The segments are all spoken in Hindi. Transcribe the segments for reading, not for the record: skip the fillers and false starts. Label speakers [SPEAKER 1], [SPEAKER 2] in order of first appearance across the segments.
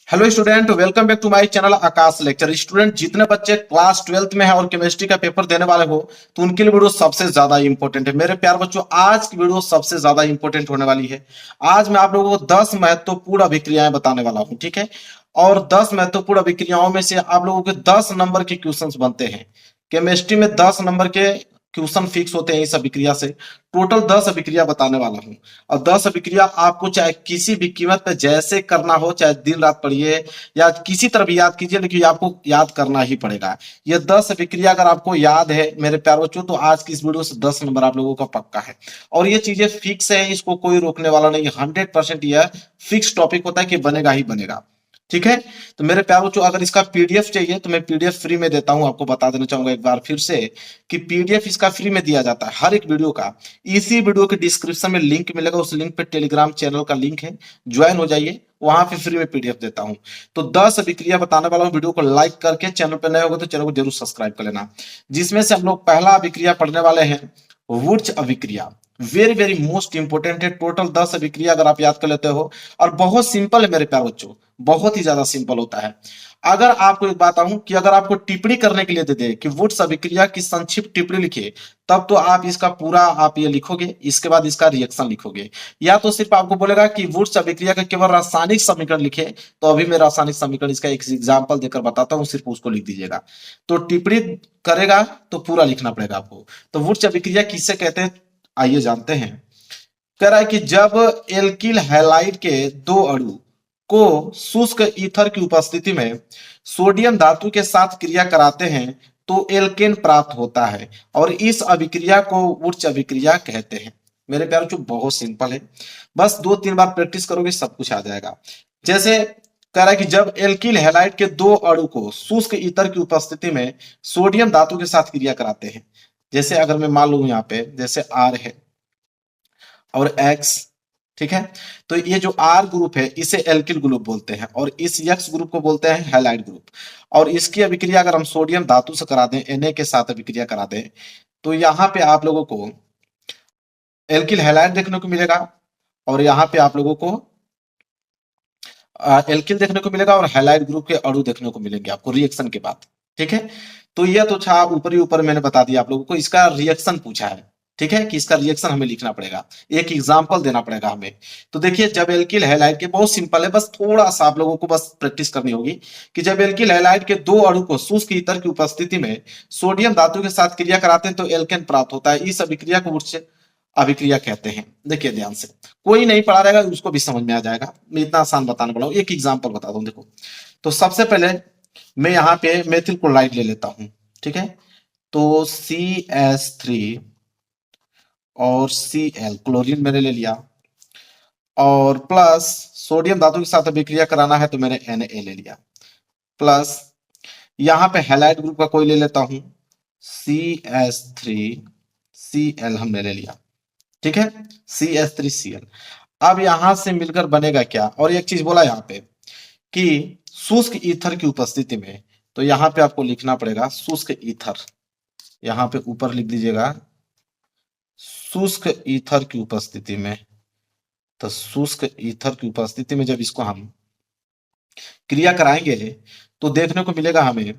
[SPEAKER 1] Hello student, welcome back to my channel Aakash lecture. Student, जितने बच्चे क्लास 12th में है और केमिस्ट्री का पेपर देने वाले हो तो उनके लिए वीडियो सबसे ज्यादा इंपॉर्टेंट है। मेरे प्यार बच्चों, आज की वीडियो सबसे ज्यादा इंपॉर्टेंट होने वाली है। आज मैं आप लोगों को 10 महत्वपूर्ण अभिक्रियाएं बताने वाला हूं, ठीक है। और 10 महत्वपूर्ण अभिक्रियाओं में से आप लोगों के 10 नंबर के क्वेश्चंस बनते हैं। केमिस्ट्री में 10 नंबर के क्वेश्चन फिक्स होते हैं इस अभिक्रिया से। टोटल 10 अभिक्रिया बताने वाला हूं। और 10 अभिक्रिया आपको चाहे किसी भी कीमत पे जैसे करना हो, चाहे दिन रात पढ़िए या किसी तरह भी याद कीजिए, लेकिन आपको याद करना ही पड़ेगा। ये 10 अभिक्रिया अगर आपको याद है मेरे प्यारे बच्चों, तो आज की इस वीडियो से 10 नंबर आप लोगों का पक्का है। और ये चीजें फिक्स है, इसको कोई रोकने वाला नहीं। 100% यह फिक्स टॉपिक होता है कि बनेगा ही बनेगा, ठीक है। तो मेरे प्यारे बच्चों, अगर इसका पीडीएफ चाहिए तो मैं पीडीएफ फ्री में देता हूं। आपको बता देना चाहूंगा एक बार फिर से कि पीडीएफ इसका फ्री में दिया जाता है हर एक वीडियो का। इसी वीडियो के डिस्क्रिप्शन में लिंक मिलेगा, उस लिंक पे टेलीग्राम चैनल का लिंक है, ज्वाइन हो जाइए, वहां पे फ्री में पीडीएफ देता हूं। तो 10 अभिक्रिया बताने वाला हूं। वीडियो को लाइक करके, चैनल पर नए होगा तो चैनल को जरूर सब्सक्राइब कर लेना। जिसमें से हम लोग पहला अभिक्रिया पढ़ने वाले हैं, वुर्च अभिक्रिया। वेरी वेरी मोस्ट इंपोर्टेंट है। टोटल 10 अभिक्रिया अगर आप याद कर लेते हो, और बहुत सिंपल है मेरे प्यारे बच्चों, बहुत ही ज्यादा सिंपल होता है। अगर आपको एक बात कहूं कि अगर आपको टिप्पणी करने के लिए दे दे कि वुड्स अभिक्रिया की संक्षिप्त टिप्पणी लिखिए, तब तो आप इसका पूरा आप ये लिखोगे, इसके बाद इसका रिएक्शन लिखोगे। या तो सिर्फ आपको बोलेगा कि वुड्स अभिक्रिया का केवल रासायनिक समीकरण लिखे, तो अभी मैं रासायनिक समीकरण इसका एक एग्जाम्पल देकर बताता हूं, सिर्फ उसको लिख दीजिएगा। तो टिप्पणी करेगा तो पूरा लिखना पड़ेगा आपको। तो वुड्स अभिक्रिया किससे कहते हैं, आइए जानते हैं। कह रहा है कि जब एल्किल हैलाइड के दो अणु को शुष्क ईथर की उपस्थिति में सोडियम धातु के साथ क्रिया कराते हैं तो एल्केन प्राप्त होता है, और इस अभिक्रिया को वुर्च अभिक्रिया कहते हैं। मेरे प्यारे बच्चों, बहुत सिंपल है, बस 2-3 बार प्रैक्टिस करोगे सब कुछ आ जाएगा। जैसे कह रहा है कि जब एल्किल हैलाइड के दो अणु को शुष्क ईथर की उपस्थिति में सोडियम धातु के साथ क्रिया कराते हैं। जैसे अगर मैं मान लू यहाँ पे जैसे आर है और एक्स, ठीक है। तो ये जो आर ग्रुप है इसे एल्किल ग्रुप बोलते हैं, और इस एक्स ग्रुप को बोलते हैं हैलाइड ग्रुप। और इसकी अभिक्रिया अगर हम सोडियम धातु से करा दें, Na के साथ अभिक्रिया करा दें, तो यहाँ पे आप लोगों को एल्किल हैलाइड देखने को मिलेगा, और यहाँ पे आप लोगों को एल्किल देखने को मिलेगा, और हैलाइड ग्रुप के अणु देखने को मिलेंगे आपको रिएक्शन के बाद, ठीक है। तो यह तो था ऊपर ही ऊपर मैंने बता दिया आप लोगों को। इसका रिएक्शन पूछा है, ठीक है, कि इसका रिएक्शन हमें लिखना पड़ेगा, एक एग्जांपल देना पड़ेगा हमें। तो देखिए, जब एल्किल हैलाइड के, बहुत सिंपल है, बस थोड़ा सा आप लोगों को बस प्रैक्टिस करनी होगी कि जब एल्किल हैलाइड के दो अणु को शुष्क ईथर की उपस्थिति में सोडियम धातु के साथ क्रिया कराते हैं तो एल्केन प्राप्त होता है। इस अभिक्रिया को उच्च अभिक्रिया कहते हैं। देखिए ध्यान से, कोई नहीं पढ़ा रहेगा उसको भी समझ में आ जाएगा। मैं इतना आसान बताने वाला हूं, एक एग्जांपल बता दूं। देखो, तो सबसे पहले मैं यहाँ पे मेथिल क्लोराइड ले लेता हूं, ठीक है। तो CH3 और Cl, क्लोरीन मैंने ले लिया, और प्लस सोडियम धातु के साथ अभिक्रिया कराना है तो मैंने Na ले लिया, प्लस यहाँ पे हैलाइड ग्रुप का कोई ले लेता हूं, CH3Cl हमने ले लिया, ठीक है, CH3Cl। अब यहां से मिलकर बनेगा क्या, और एक चीज बोला यहाँ पे कि शुष्क ईथर की उपस्थिति में, तो यहाँ पे आपको लिखना पड़ेगा शुष्क ईथर, यहाँ पे ऊपर लिख दीजिएगा शुष्क ईथर की उपस्थिति में। तो शुष्क ईथर की उपस्थिति में जब इसको हम क्रिया कराएंगे तो देखने को मिलेगा हमें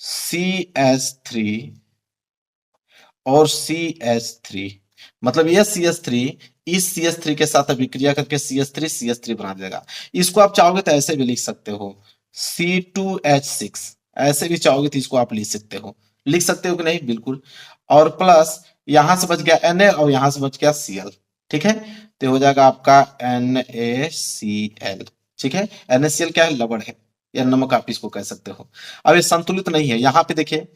[SPEAKER 1] CH3 और CH3, मतलब ये CH3 इस CH3 के साथ अभिक्रिया करके CH3 बना देगा। इसको आप चाहोगे तो ऐसे भी लिख सकते हो, C2H6, ऐसे भी चाहोगे तो इसको आप लिख सकते हो कि नहीं, बिल्कुल। और प्लस यहां से बच गया Na और यहां से बच गया Cl, ठीक है। तो हो जाएगा आपका NaCl, ठीक है। NaCl क्या है, लवण है या नमक आप इसको कह सकते हो। अब ये संतुलित नहीं है, यहाँ पे देखिए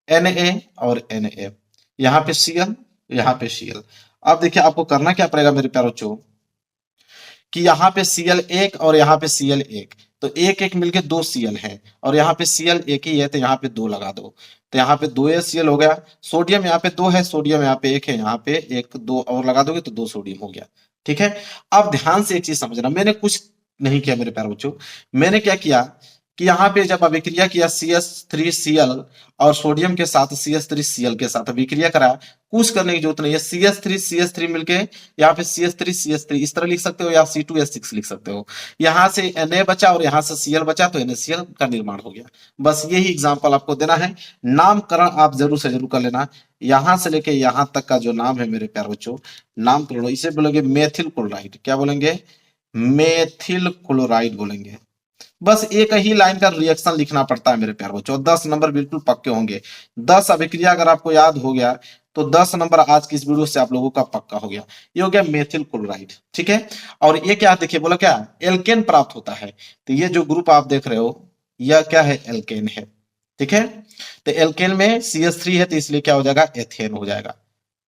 [SPEAKER 1] Na और Na, यहाँ पे Cl, यहाँ पे Cl। अब देखिए आपको करना क्या पड़ेगा मेरे प्यारे बच्चों, कि यहाँ पे Cl1 और यहाँ पे Cl1, तो एक एक मिलके 2 Cl है, और यहाँ पे Cl एक ही है तो यहाँ पे 2 लगा दो, तो यहाँ पे 2Cl हो गया। सोडियम यहाँ पे 2 है, सोडियम यहाँ पे 1 है, यहाँ पे 1 2 और लगा दोगे तो 2 सोडियम हो गया, ठीक है। अब ध्यान से एक चीज समझना, मैंने कुछ नहीं किया मेरे प्यारे बच्चों। मैंने क्या किया कि यहाँ पे जब अभिक्रिया किया CH3Cl और सोडियम के साथ CH3Cl के साथ अभिक्रिया करा, कुछ करने की जरूरत नहीं है। CH3 मिलके यहाँ पे CH3 इस तरह लिख सकते हो, या C2H6 लिख सकते हो। यहाँ से Na बचा और यहाँ से Cl बचा, तो NaCl का निर्माण हो गया। बस यही एग्जाम्पल आपको देना है। नामकरण आप जरूर से जरूर कर लेना। यहां से लेके यहां तक का जो नाम है मेरे प्यार बच्चों, नामकरण इसे बोलेंगे मेथिल क्लोराइड। क्या बोलेंगे? मेथिल क्लोराइड बोलेंगे। बस एक ही लाइन का रिएक्शन लिखना पड़ता है मेरे प्यार बच्चों, 10 नंबर बिल्कुल पक्के होंगे। 10 अभिक्रिया अगर आपको याद हो गया तो 10 नंबर आज की इस वीडियो से आप लोगों का पक्का हो गया। ये हो गया मेथिल क्लोराइड, ठीक है। और ये क्या देखिए, बोला क्या, एल्केन प्राप्त होता है। तो ये जो ग्रुप आप देख रहे हो यह क्या है, एल्केन है, ठीक है। तो एल्केन में CH3 है, तो इसलिए क्या हो जाएगा, एथेन हो जाएगा।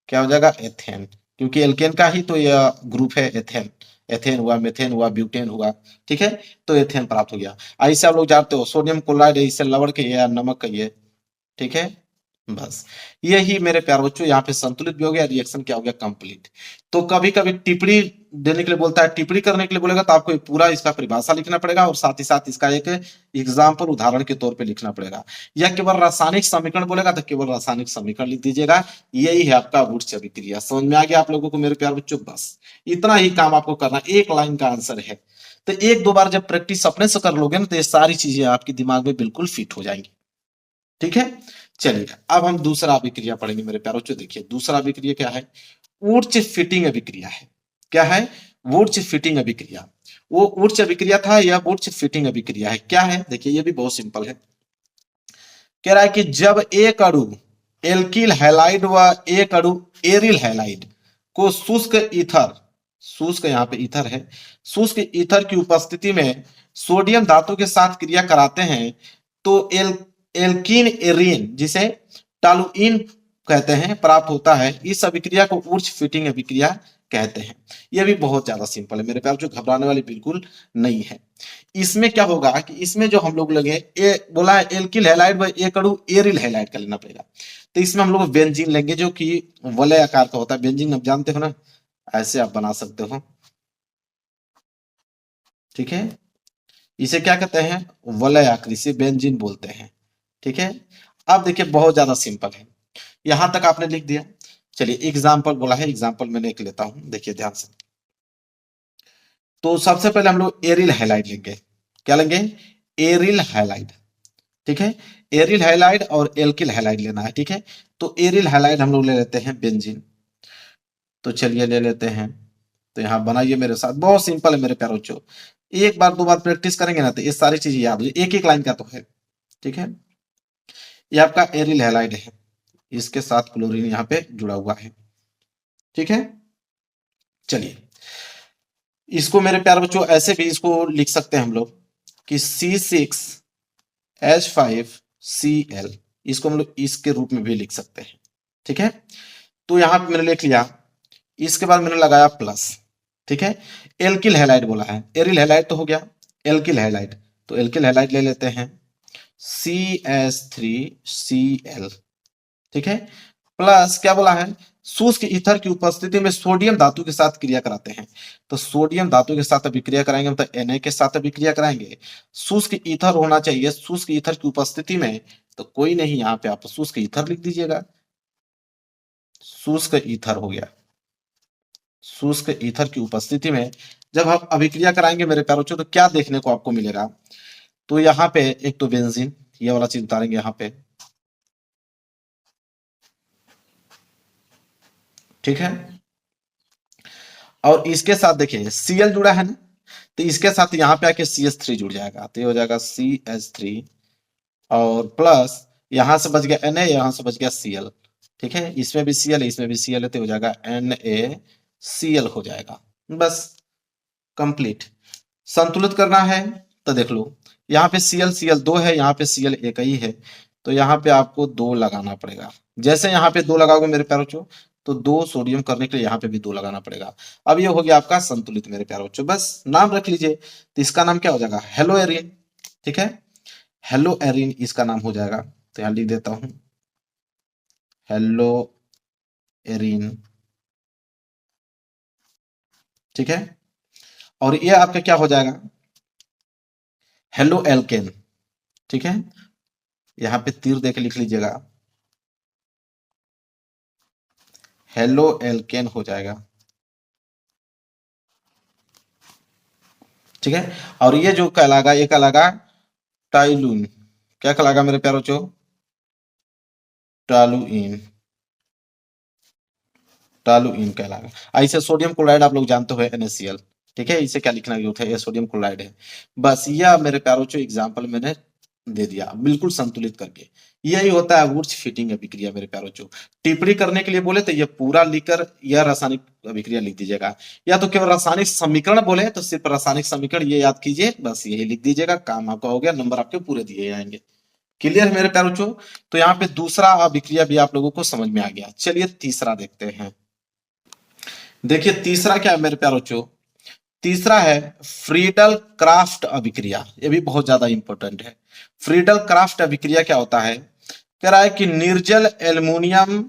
[SPEAKER 1] क्या हो जाएगा, एथेन, क्योंकि एल्केन का ही तो यह ग्रुप है एथेन। एथेन हुआ, मेथेन हुआ, ब्यूटेन हुआ, ठीक है। तो एथेन प्राप्त हो गया। ऐसे आप लोग जानते हो सोडियम क्लोराइड है, इसे लवण के या नमक कहिए, ठीक है। बस यही मेरे प्यार बच्चों यहाँ पे संतुलित भी हो गया, रिएक्शन क्या हो गया, कंप्लीट। तो कभी कभी टिप्पणी देने के लिए बोलता है, टिप्पणी करने के लिए बोलेगा तो आपको पूरा इसका परिभाषा लिखना पड़ेगा और साथ ही साथ इसका एक एग्जाम्पल उदाहरण के तौर पे लिखना पड़ेगा। या केवल रासायनिक समीकरण बोलेगा तो केवल रासायनिक समीकरण लिख दीजिएगा। यही है आपका वुर्च अभिक्रिया। समझ में आ गया आप लोगों को मेरे प्यार बच्चों? बस इतना ही काम आपको करना, एक लाइन का आंसर है। तो एक दो बार जब प्रैक्टिस अपने से कर लोगे ना तो ये सारी चीजें आपके दिमाग में बिल्कुल फिट हो जाएंगी, ठीक है। चलिए अब हम दूसरा अभिक्रिया पढ़ेंगे मेरे प्यारों। देखिए दूसरा अभिक्रिया क्या है, ऊर्च फिटिंग अभिक्रिया है। क्या है? वुर्च फिटिंग अभिक्रिया। वो ऊर्च अभिक्रिया था, यह वुर्च फिटिंग अभिक्रिया है। क्या है देखिए, ये भी बहुत सिंपल है। कह रहा है कि जब एक अणु एल्किल हैलाइड व एक अणु एरिल हैलाइड को शुष्क ईथर, शुष्क यहाँ पे ईथर है, शुष्क ईथर की उपस्थिति में सोडियम धातु के साथ क्रिया कराते हैं तो एल्कीन एरीन, जिसे टालुइन कहते हैं, प्राप्त होता है। इस अभिक्रिया को ऊर्च फिटिंग अभिक्रिया कहते हैं। यह भी बहुत ज्यादा सिंपल है मेरे प्यार, जो घबराने वाली बिल्कुल नहीं है। इसमें क्या होगा कि इसमें जो हम लोग लगे बोला है एल्किल हैलाइड व एक अणु एरिल हैलाइड का लेना पड़ेगा। तो इसमें हम लोग बेंजीन लेंगे जो कि वलय आकार का होता है। बेंजीन आप जानते हो ना, ऐसे आप बना सकते हो, ठीक है। इसे क्या कहते हैं, वलय आकृति, से बेंजीन बोलते हैं, ठीक है। अब देखिए बहुत ज्यादा सिंपल है, यहां तक आपने लिख दिया। चलिए एग्जाम्पल बोला है, एग्जाम्पल मैं लिख लेता हूं, देखिए ध्यान से। तो सबसे पहले हम लोग एरिल हैलाइड लेंगे। क्या लेंगे? एरिल हैलाइड, ठीक है। एरिल हैलाइड और एल्किल हैलाइड लेना है, ठीक है। तो एरिल हैलाइड हम लोग ले लेते हैं बेंजीन। तो चलिए ले लेते हैं। तो यहाँ बनाइए मेरे साथ, बहुत सिंपल है मेरे प्यारे बच्चों। एक बार दो बार प्रैक्टिस करेंगे ना तो ये सारी चीजें याद हो, एक एक लाइन का तो है, ठीक है। ये आपका एरिल हैलाइड है, इसके साथ क्लोरीन यहाँ पे जुड़ा हुआ है, ठीक है। चलिए इसको मेरे प्यारे बच्चों ऐसे भी इसको लिख सकते हैं हम लोग कि C6H5Cl, इसको हम लोग इसके रूप में भी लिख सकते हैं, ठीक है। तो यहां पे मैंने लिख लिया, इसके बाद मैंने लगाया प्लस, ठीक है। एल्किल हैलाइड बोला है, एरिल हैलाइड तो हो गया, एल्किल हैलाइड, तो एल्किल हैलाइड ले लेते हैं CH3Cl, ठीक है। प्लस क्या बोला है, शुष्क ईथर की उपस्थिति में सोडियम धातु के साथ क्रिया कराते हैं। तो सोडियम धातु के साथ अभिक्रिया कराएंगे मतलब Na के साथ अभिक्रिया कराएंगे। शुष्क ईथर होना चाहिए, शुष्क ईथर की उपस्थिति में, तो कोई नहीं, यहाँ पे आप शुष्क ईथर लिख दीजिएगा। शुष्क ईथर हो गया। शुष्क ईथर की उपस्थिति में जब हम अभिक्रिया कराएंगे मेरे प्यारों, तो क्या देखने को आपको मिलेगा, तो यहाँ पे एक तो बेंजीन, ये वाला चीज उतारेंगे यहाँ पे, ठीक है। और इसके साथ देखिए Cl जुड़ा है ना, तो इसके साथ यहाँ पे आके CH3 जुड़ जाएगा, तो ये हो जाएगा CH3 और प्लस यहां से बच गया Na, यहां से बच गया Cl, ठीक है। इसमें भी Cl है, इसमें भी Cl है, तो हो जाएगा NaCl हो जाएगा। बस कंप्लीट। संतुलित करना है तो देख लो, यहाँ पे Cl दो है, यहाँ पे Cl एक ही है, तो यहाँ पे आपको दो लगाना पड़ेगा। जैसे यहाँ पे दो लगाओगे मेरे प्यारे बच्चों, तो दो सोडियम करने के लिए यहाँ पे भी दो लगाना पड़ेगा। अब ये हो गया आपका संतुलित मेरे प्यारे बच्चों। बस नाम रख लीजिए, तो इसका नाम क्या हो जाएगा, हेलो एरिन, ठीक है। हेलो एरिन इसका नाम हो जाएगा, तो यहाँ लिख देता हूं हेलो एरिन, ठीक है। और ये आपका क्या हो जाएगा, हेलो एल्केन, ठीक है। यहाँ पे तीर देके लिख लीजिएगा, हेलो एल्केन हो जाएगा। ठीक है, और ये जो कहलागा ये कहलागा टाइलून। क्या कहलागा मेरे प्यारो बच्चों? टालुइन। टॉलुइन कहलाएगा। ऐसे सोडियम क्लोराइड आप लोग जानते हो NaCl। ठीक है, इसे क्या लिखना जरूरत है? ये सोडियम क्लोराइड है। बस यह मेरे प्यारो जो एग्जाम्पल मैंने दे दिया बिल्कुल संतुलित करके। यही होता है वुर्ज फिटिंग अभिक्रिया मेरे प्यारो जो। टिप्पणी करने के लिए बोले तो ये पूरा लिखकर यह रासायनिक अभिक्रिया लिख दीजिएगा, या तो केवल रासायनिक समीकरण बोले तो सिर्फ रासायनिक समीकरण ये याद कीजिए, बस यही लिख दीजिएगा, काम आपका हो गया, नंबर आपके पूरे दिए जाएंगे। क्लियर है मेरे प्यारो बच्चों? तो यहाँ पे दूसरा अभिक्रिया भी आप लोगों को समझ में आ गया। चलिए तीसरा देखते हैं। देखिए तीसरा क्या है मेरे प्यारो बच्चों? तीसरा है फ्रीडल क्राफ्ट अभिक्रिया। ये भी बहुत ज्यादा इंपॉर्टेंट है। फ्रीडल क्राफ्ट अभिक्रिया क्या होता है? कह रहा है कि निर्जल एल्युमिनियम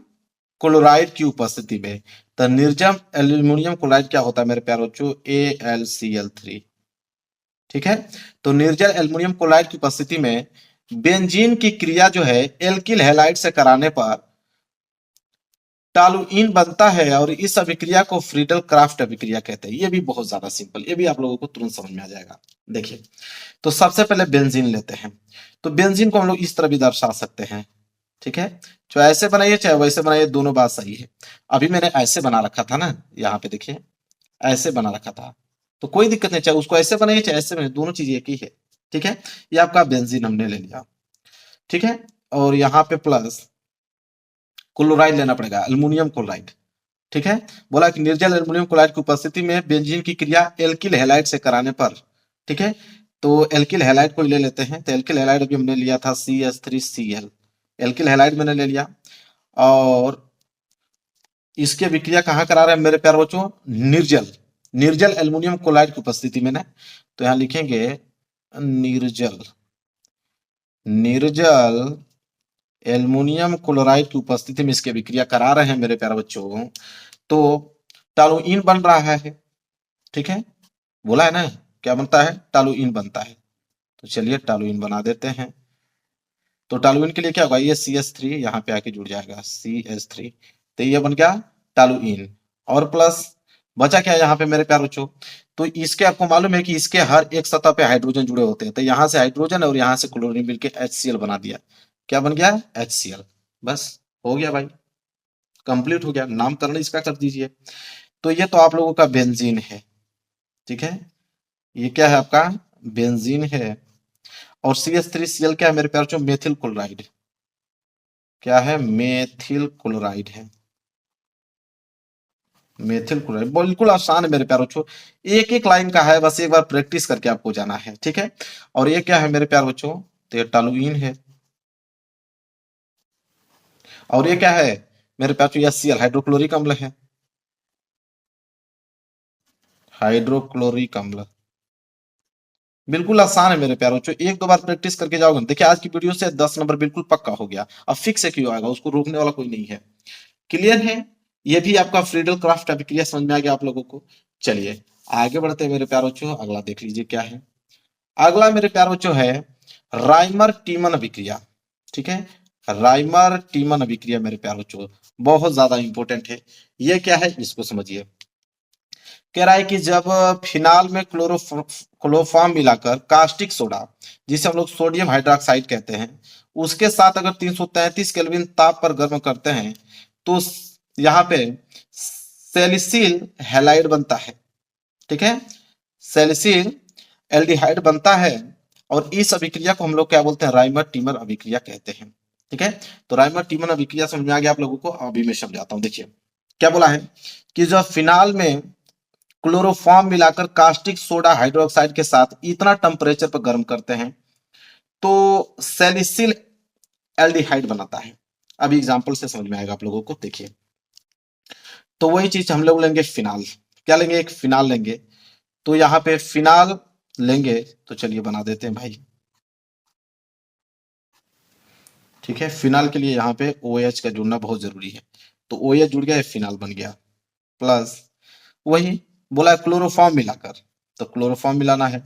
[SPEAKER 1] क्लोराइड की उपस्थिति में, तो निर्जल एल्युमिनियम क्लोराइड क्या होता है मेरे प्यारो बच्चों? AlCl3। ठीक है, तो निर्जल एल्युमिनियम क्लोराइड की उपस्थिति में बेंजीन की क्रिया जो है एल्किल हैलाइड से कराने पर टॉलुइन बनता है, और इस अभिक्रिया को फ्रीडल क्राफ्ट अभिक्रिया कहते हैं। ये भी बहुत ज्यादा सिंपल, ये भी आप लोगों को तुरंत समझ में आ जाएगा। देखिए, तो सबसे पहले बेंजीन लेते हैं। तो बेंजीन को हम लोग इस तरह भी दर्शा सकते हैं। ठीक है, चाहे ऐसे बनाइए चाहे वैसे बनाइए, दोनों बात सही है। अभी मैंने ऐसे बना रखा था ना, यहाँ पे देखिए ऐसे बना रखा था, तो कोई दिक्कत नहीं, चाहे उसको ऐसे बनाइए चाहे ऐसे बनाइए, दोनों चीज एक ही है। ठीक है, ये आपका बेंजीन हमने ले लिया। ठीक है, और यहाँ पे प्लस क्लोराइड लेना पड़ेगा, अल्युमिनियम क्लोराइड। ठीक है, बोला कि निर्जल एल्युमिनियम क्लोराइड की उपस्थिति में बेंजीन की क्रिया एल्किल हैलाइड से कराने पर। ठीक है, तो एल्किल हैलाइड को ले लेते हैं। तो एल्किल हैलाइड अभी हमने लिया था CH3Cl। एल्किल हैलाइड मैंने ले लिया, और इसकी अभिक्रिया कहाँ करा रहे हैं मेरे प्यारे बच्चों? निर्जल निर्जल एल्युमिनियम क्लोराइड की उपस्थिति में ना, तो यहाँ लिखेंगे निर्जल निर्जल एल्युमिनियम क्लोराइड की उपस्थिति में इसकी अभिक्रिया करा रहे हैं मेरे प्यारे बच्चों, तो टॉलुइन बन रहा है। ठीक है, बोला है ना, क्या बनता है? टॉलुइन बनता है। तो चलिए टॉलुइन बना देते हैं। तो टॉलुइन के लिए क्या होगा? ये CH3 यहाँ पे आके जुड़ जाएगा, CH3, तो ये बन गया टॉलुइन। और प्लस बचा क्या यहाँ पे मेरे प्यारे बच्चों? तो इसके आपको मालूम है कि इसके हर एक सतह पे हाइड्रोजन जुड़े होते हैं, तो यहाँ से हाइड्रोजन और यहाँ से क्लोरीन मिलके HCl बना दिया। क्या बन गया? HCl। बस हो गया भाई, कंप्लीट हो गया, नामकरण इसका कर दीजिए। तो ये तो आप लोगों का बेंजीन है। ठीक है, ये क्या है आपका? बेंजीन है। और CH3Cl क्या है मेरे प्यारे बच्चों? Methyl chloride. क्या है? मेथिल क्लोराइड है। मेथिल क्लोराइड बिल्कुल आसान है मेरे प्यारे बच्चों, एक एक लाइन का है, बस एक बार प्रैक्टिस करके आपको जाना है। ठीक है, और ये क्या है मेरे प्यारे बच्चों? तो ये टॉलुइन है। और ये क्या है मेरे प्यारे बच्चों? HCl हाइड्रोक्लोरिक अम्ल है। हाइड्रोक्लोरिक अम्ल बिल्कुल आसान है मेरे प्यारे बच्चों, एक दो बार प्रैक्टिस करके जाओगे। देखिए आज की वीडियो से 10 नंबर बिल्कुल पक्का हो गया। अब फिक्स है क्यों आएगा, उसको रोकने वाला कोई नहीं है। क्लियर है? ये भी आपका फ्रीडल क्राफ्ट अभिक्रिया समझ में आ गया आप लोगों को। चलिए आगे बढ़ते हैं मेरे प्यारे बच्चों, अगला देख लीजिए क्या है। अगला मेरे प्यारे बच्चों है राइमर टीमन अभिक्रिया। ठीक है, राइमर टीमन अभिक्रिया मेरे प्यारे बच्चों बहुत ज्यादा इंपॉर्टेंट है। ये क्या है इसको समझिए। कह रहा है कि जब फिनाल में क्लोरोफॉर्म मिलाकर कास्टिक सोडा, जिसे हम लोग सोडियम हाइड्रोक्साइड कहते हैं, उसके साथ अगर 333 केल्विन ताप पर गर्म करते हैं, तो यहाँ पे सेलिसिल हैलाइड बनता है। ठीक है, सेलिसिल एल्डिहाइड बनता है, और इस अभिक्रिया को हम लोग क्या बोलते हैं? राइमर टीमर अभिक्रिया कहते हैं। ठीक है, तो राइमर टीमर अभिक्रिया समझ में आ गया आप लोगों को। अभी मैं समझाता हूँ। देखिए क्या बोला है कि जब फिनाल में क्लोरोफॉर्म मिलाकर कास्टिक सोडा हाइड्रोक्साइड के साथ इतना टेम्परेचर पर गर्म करते हैं, तो सेलिसिल एल्डिहाइड बनाता है। अभी एग्जांपल से समझ में आएगा आप लोगों को। देखिए, तो वही चीज हम लोग लेंगे फिनाल। क्या लेंगे? एक फिनाल लेंगे। तो यहाँ पे फिनाल लेंगे, तो चलिए बना देते हैं भाई। ठीक है, फिनाल के लिए यहाँ पे OH का जुड़ना बहुत जरूरी है, तो OH जुड़ गया, फिनाल बन गया। प्लस वही बोला है क्लोरोफॉर्म मिलाकर, तो क्लोरोफॉर्म मिलाना है,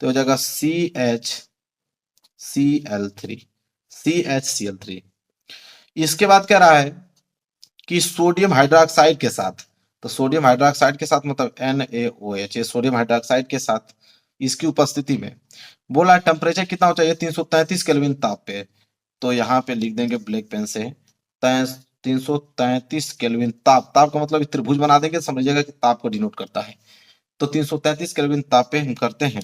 [SPEAKER 1] तो हो जाएगा CHCl3। CHCl3। इसके बाद क्या रहा है कि सोडियम हाइड्रोक्साइड के साथ, तो सोडियम हाइड्रोक्साइड के साथ मतलब NaOH, ये सोडियम हाइड्रोक्साइड के साथ इसकी उपस्थिति में बोला टेम्परेचर कितना हो चाहिए, 333 केल्विन ताप पे। तो यहाँ पे लिख देंगे ब्लैक पेन से 333 केल्विन ताप, ताप का मतलब त्रिभुज बना देंगे, समझिएगा कि ताप को डिनोट करता है। तो 333 केल्विन ताप पे हम करते हैं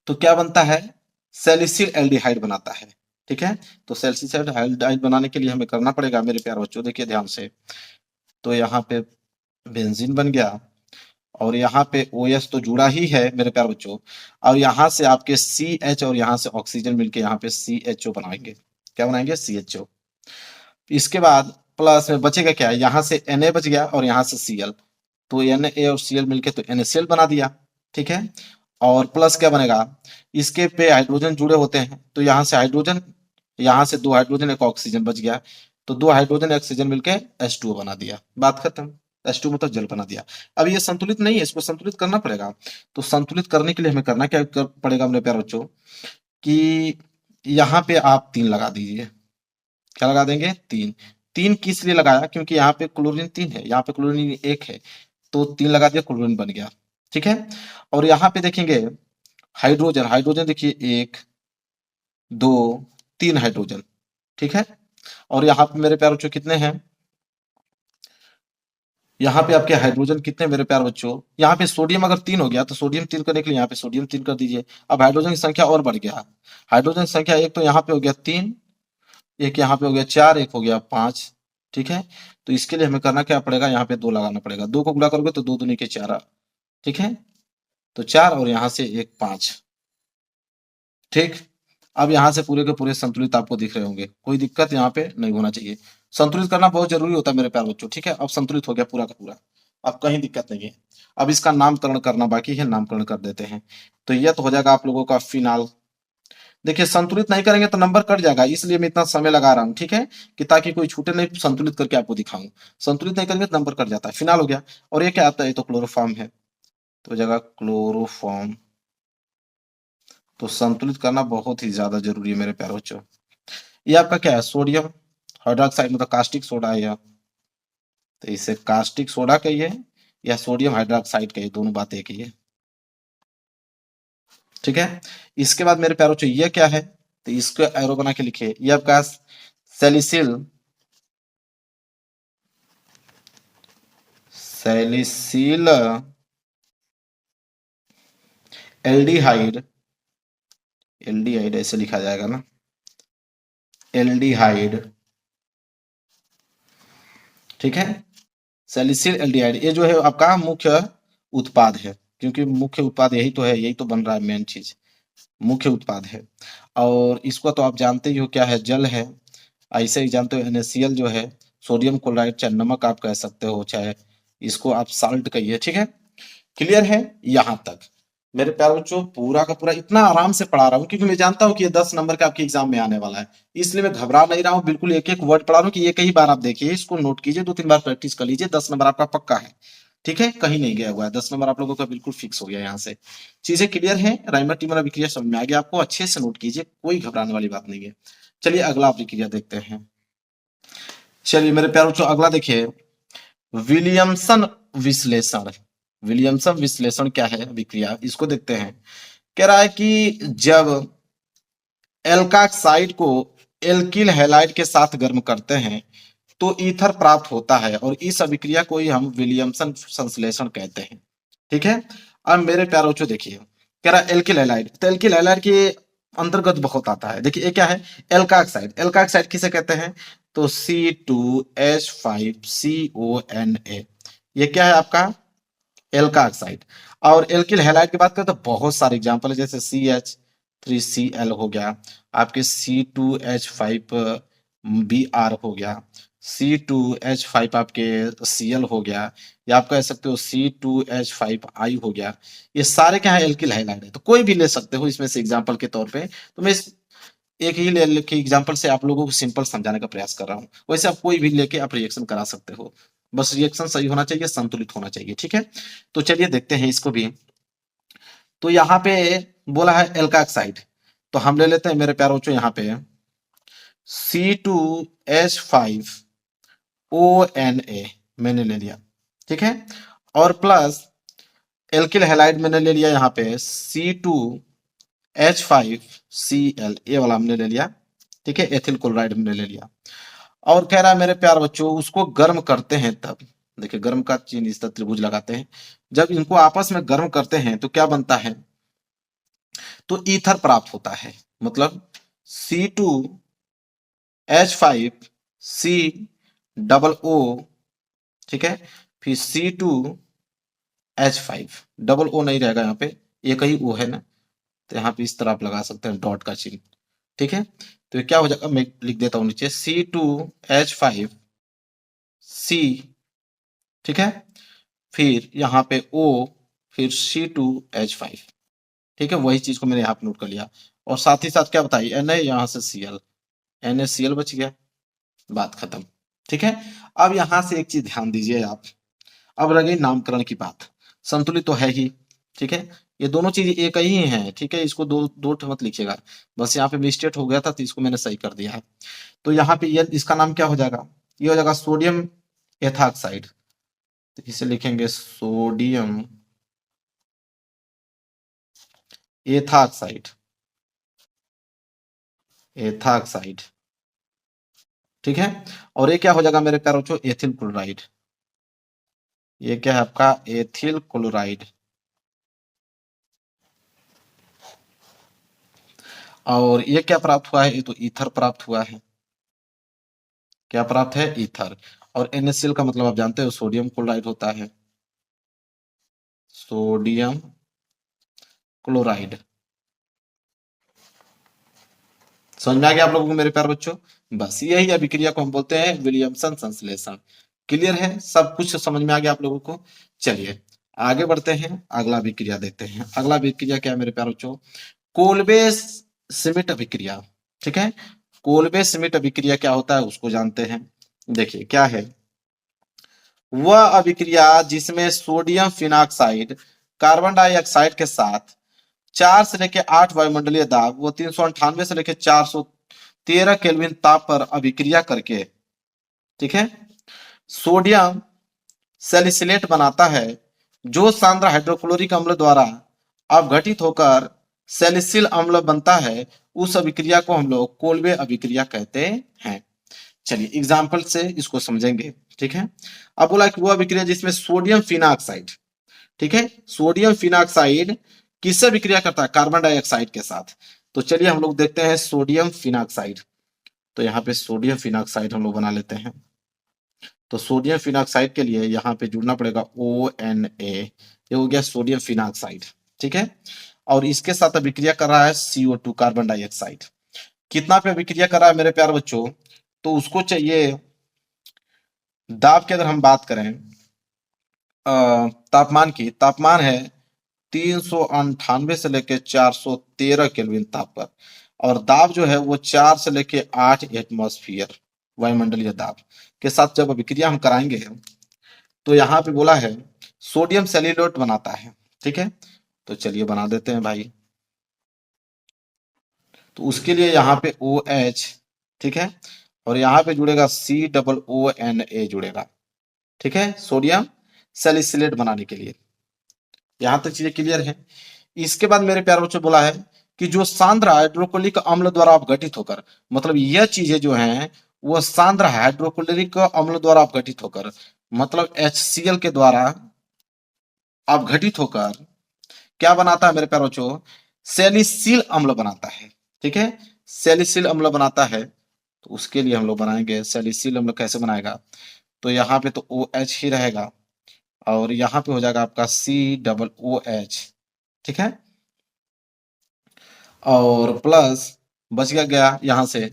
[SPEAKER 1] तो क्या बनता है, सैलिसिल एल्डिहाइड बनाता है। ठीक है, तो सैलिसिल एल्डिहाइड बनाने के लिए हमें करना पड़ेगा मेरे प्यारे बच्चों, देखिए ध्यान से। तो यहाँ पे बेंजीन बन गया और यहाँ पे OH तो जुड़ा ही है मेरे प्यारे बच्चों, और यहाँ से आपके CH और यहाँ से ऑक्सीजन मिलके यहाँ पे CHO बनाएंगे। क्या बनाएंगे, CHO। इसके बाद प्लस में बचेगा क्या, यहाँ से Na बच गया और यहाँ से Cl, तो Na और Cl मिलके तो NaCl बना दिया। ठीक है, और प्लस क्या बनेगा, इसके पे हाइड्रोजन जुड़े होते हैं, तो यहाँ से हाइड्रोजन, यहाँ से 2 हाइड्रोजन एक ऑक्सीजन बच गया, तो 2 हाइड्रोजन ऑक्सीजन मिलके H2O बना दिया, बात खत्म। H2 मतलब जल बना दिया। अब ये संतुलित नहीं है, इसको संतुलित करना पड़ेगा। तो संतुलित करने के लिए हमें करना क्या पड़ेगा मेरे प्यारे बच्चों, कि यहाँ पे आप 3 लगा दीजिए। क्या लगा देंगे, 3। 3 किस लिए लगाया, क्योंकि यहाँ पे क्लोरीन 3 है, यहाँ पे क्लोरीन 1 है, तो 3 लगा दिया, क्लोरीन बन गया। ठीक है, और यहाँ पे देखेंगे हाइड्रोजन, हाइड्रोजन देखिए 1 2 3 हाइड्रोजन। ठीक है, और यहाँ पे मेरे प्यारे बच्चों कितने हैं, यहाँ पे आपके हाइड्रोजन कितने मेरे प्यारे बच्चों, यहाँ पे सोडियम अगर 3 हो गया तो सोडियम 3 करने के लिए यहाँ पे सोडियम 3 कर दीजिए। अब हाइड्रोजन की संख्या और बढ़ गया, हाइड्रोजन की संख्या एक तो यहाँ पे हो गया 3, एक यहाँ पे हो गया 4, एक हो गया 5। ठीक है, तो इसके लिए हमें करना क्या पड़ेगा, यहाँ पे 2 लगाना पड़ेगा, 2 को गुणा करोगे तो 2 दूनी के 4। ठीक है, तो 4 और यहाँ से एक 5। ठीक, अब यहाँ से पूरे के पूरे संतुलित आपको दिख रहे होंगे, कोई दिक्कत यहाँ पे नहीं होना चाहिए। संतुलित करना बहुत जरूरी होता है मेरे प्यारे बच्चों। ठीक है, अब संतुलित हो गया पूरा का पूरा, अब कहीं दिक्कत नहीं है। अब इसका नामकरण करना बाकी है, नामकरण कर देते हैं। तो यह तो हो जाएगा आप लोगों का फिनाल। देखिए संतुलित नहीं करेंगे तो नंबर कट जाएगा, इसलिए मैं इतना समय लगा रहा हूँ। ठीक है, कि ताकि कोई छूटे नहीं, संतुलित करके आपको दिखाऊं। संतुलित नहीं करेंगे तो नंबर कट जाता है, फिनाल हो गया। और ये क्या आता है, ये तो क्लोरोफॉर्म है, तो हो जाएगा क्लोरोफॉर्म। तो संतुलित करना बहुत ही ज्यादा जरूरी है मेरे प्यारे बच्चों। ये आपका क्या है, सोडियम हाइड्रोक्साइड, मतलब कास्टिक सोडा है यह, तो इसे कास्टिक सोडा कहिए या सोडियम हाइड्रोक्साइड कहिए, दोनों बात एक ही है। ठीक है, इसके बाद मेरे प्यारे बच्चों ये क्या है, तो इसको एरो बना के लिखिए, ये आपका सैलिसिल सैलिसिल एल्डिहाइड, एल्डिहाइड ऐसे लिखा जाएगा ना, एल्डिहाइड। ठीक है, सैलिसिल एल्डिहाइड ये जो है आपका मुख्य उत्पाद है, क्योंकि मुख्य उत्पाद यही तो है, यही तो बन रहा है मेन चीज, मुख्य उत्पाद है। और इसको तो आप जानते ही हो क्या है, जल है। ऐसे ही जानते हो NaCl जो है, सोडियम क्लोराइड, चाहे नमक आप कह सकते हो, चाहे इसको आप साल्ट कहिए। ठीक है, क्लियर है यहाँ तक मेरे प्यारे बच्चों, पूरा का पूरा इतना आराम से पढ़ा रहा हूँ क्योंकि मैं जानता हूँ कि ये 10 नंबर का आपके एग्जाम में आने वाला है, इसलिए मैं घबरा नहीं रहा हूँ, बिल्कुल एक एक वर्ड पढ़ा रहा हूँ कि एक ही बार आप देखिए, इसको नोट कीजिए, 2-3 बार प्रैक्टिस कर लीजिए, 10 नंबर आपका पक्का है। ठीक है, कहीं नहीं गया हुआ है, 10 नंबर आप लोगों का बिल्कुल फिक्स हो गया यहाँ से। चीजें क्लियर है, राइमर टीमर अभिक्रिया समझ में आ गया आपको, अच्छे से नोट कीजिए, कोई घबराने वाली बात नहीं है। चलिए अगला अभिक्रिया देखते हैं। चलिए मेरे प्यारे बच्चों अगला देखिए, विलियमसन विश्लेषण। विलियमसन विश्लेषण क्या है अभिक्रिया, इसको देखते हैं। कह रहा है कि जब एल्काक्साइड को एल्किल हैलाइड के साथ गर्म करते हैं तो ईथर प्राप्त होता है, और इस अभिक्रिया को ही हम विलियमसन संश्लेषण कहते हैं। ठीक है, अब मेरे प्यारे बच्चों देखिए, कह रहा है एल्किल हैलाइड, तो एल्किल हैलाइड के अंतर्गत बहुत आता है। देखिए ये क्या है, एल्काक्साइड, एल्काक्साइड किसे कहते हैं, तो C2H5CONA, ये क्या है आपका एल्काक्साइड। और एल्किल हैलाइड की बात करें तो बहुत सारे एग्जांपल है, जैसे CH3Cl हो गया, आपके C2H5Br हो गया, C2H5 आपके Cl हो गया, या आप कह सकते हो C2H5I हो गया। ये सारे क्या है, एल्किल हैलाइड है, तो कोई भी ले सकते हो इसमें से एग्जांपल के तौर पे। तो मैं एक ही ले के एग्जांपल से आप लोगों को सिंपल समझाने का प्रयास कर रहा हूँ, वैसे आप कोई भी लेके आप रिएक्शन करा सकते हो, बस रिएक्शन सही होना चाहिए, संतुलित होना चाहिए। ठीक है, तो चलिए देखते हैं इसको भी। तो यहाँ पे बोला है एल्काक्साइड, तो हम ले लेते हैं मेरे प्यारे बच्चों यहाँ पे C2H5 ONA मैंने ले लिया, ठीक है। और प्लस एल्किल हैलाइड मैंने ले लिया यहाँ पे C2H5Cl, ये वाला हमने ले लिया, ठीक है। एथिल क्लोराइड हमने ले लिया। और कह रहा है मेरे प्यार बच्चों, उसको गर्म करते हैं तब, देखिए गर्म का चिन्ह इस तरह त्रिभुज लगाते हैं, जब इनको आपस में गर्म करते हैं तो क्या बनता है, तो ईथर प्राप्त होता है। मतलब C2H5C ठीक है, फिर C2H5, डबल ओ नहीं रहेगा यहाँ पे, एक ही ओ है ना, तो यहाँ पे इस तरह आप लगा सकते हैं डॉट का चिन्ह, ठीक है। तो ये क्या हो जाएगा, मैं लिख देता हूँ नीचे C2H5C, ठीक है, फिर यहाँ पे O, फिर C2H5, ठीक है। वही चीज को मैंने यहाँ पे नोट कर लिया। और साथ ही साथ क्या बताइए, Na यहाँ से Cl, NaCl बच गया, बात खत्म, ठीक है। अब यहाँ से एक चीज ध्यान दीजिए आप, अब रह गई नामकरण की बात। संतुलित तो है ही, ठीक है, ये दोनों चीज एक ही है, ठीक है। इसको दो दो ठे मत लिखिएगा, बस यहाँ पे मिस्टेक हो गया था तो इसको मैंने सही कर दिया है। तो यहाँ पे ये इसका नाम क्या हो जाएगा, ये हो जाएगा सोडियम एथॉक्साइड, तो इसे लिखेंगे सोडियम एथॉक्साइड, एथॉक्साइड, ठीक है। और ये क्या हो जाएगा मेरे प्यारे बच्चों, एथिल क्लोराइड, ये क्या है आपका एथिल क्लोराइड। और ये क्या प्राप्त हुआ है, ये तो ईथर प्राप्त हुआ है, क्या प्राप्त है, ईथर। और NaCl का मतलब आप जानते हो सोडियम क्लोराइड होता है, सोडियम क्लोराइड। समझ में आ गया आप लोगों को मेरे प्यारे बच्चों, बस यही अभिक्रिया को हम बोलते हैं विलियमसन संश्लेषण। क्लियर है, सब कुछ समझ में आ गया आप लोगों को। चलिए आगे बढ़ते हैं, अगला अभिक्रिया देखते हैं। अगला अभिक्रिया क्या है मेरे प्यारे बच्चों, कोल्बे श्मिट अभिक्रिया, ठीक है। कोल्बे श्मिट अभिक्रिया क्या होता है उसको जानते हैं। देखिए क्या है, वह अभिक्रिया जिसमें सोडियम फिनॉक्साइड कार्बन डाइऑक्साइड के साथ 4 से लेकर 8 वायुमंडलीय दाब वो 398 से लेकर 413 केल्विन ताप पर अभिक्रिया करके, ठीक है, सोडियम सैलिसिलेट बनाता है, जो सांद्र हाइड्रोक्लोरिक अम्ल द्वारा अपघटित होकर सैलिसिल अम्ल बनता है, उस अभिक्रिया को हम लोग कोल्बे अभिक्रिया कहते हैं। चलिए एग्जाम्पल से इसको समझेंगे, ठीक है। अब बोला कि वो अभिक्रिया जिसमें सोडियम फिनॉक्साइड, ठीक है, सोडियम फिनॉक्साइड किससे विक्रिया करता है, कार्बन डाइऑक्साइड के साथ। तो चलिए हम लोग देखते हैं सोडियम फिनॉक्साइड, तो यहाँ पे सोडियम फिनॉक्साइड हम लोग बना लेते हैं। तो सोडियम फिनॉक्साइड के लिए यहाँ पे जुड़ना पड़ेगा ONA, ये हो गया सोडियम फिनॉक्साइड, ठीक है। और इसके साथ अभिक्रिया कर रहा है CO2 कार्बन डाइऑक्साइड। कितना पे अभिक्रिया कर रहा है मेरे प्यारे बच्चों, तो उसको चाहिए दाब की, अगर हम बात करें तापमान की, तापमान है 398 से लेके 413 केल्विन ताप पर, और दाब जो है वो 4 से लेके 8 एटमॉस्फेयर वायुमंडलीय दाब के साथ जब अभिक्रिया हम कराएंगे, तो यहाँ पे बोला है सोडियम सेल्यूलोट बनाता है, ठीक है। तो चलिए बना देते हैं भाई। तो उसके लिए यहाँ पे OH, ठीक है, और यहाँ पे जुड़ेगा COONA जुड़ेगा, ठीक है, सोडियम सैलिसिलेट बनाने के लिए। यहां तक चीजें क्लियर है। इसके बाद मेरे प्यारे बच्चों बोला है कि जो सांद्र हाइड्रोक्लोरिक अम्ल द्वारा अपघटित होकर, मतलब यह चीजें जो हैं वो सांद्र हाइड्रोक्लोरिक अम्ल द्वारा अपघटित होकर, मतलब HCl के द्वारा अपघटित होकर क्या बनाता है मेरे प्यारे बच्चों, सैलिसिल अम्ल बनाता है, ठीक है, सैलिसिल अम्ल बनाता है। तो उसके लिए हम लोग बनाएंगे सैलिसिल अम्ल, कैसे बनाएगा, तो यहाँ पे तो OH ही रहेगा, और यहाँ पे हो जाएगा आपका COOH, ठीक है, और प्लस बच गया यहाँ से।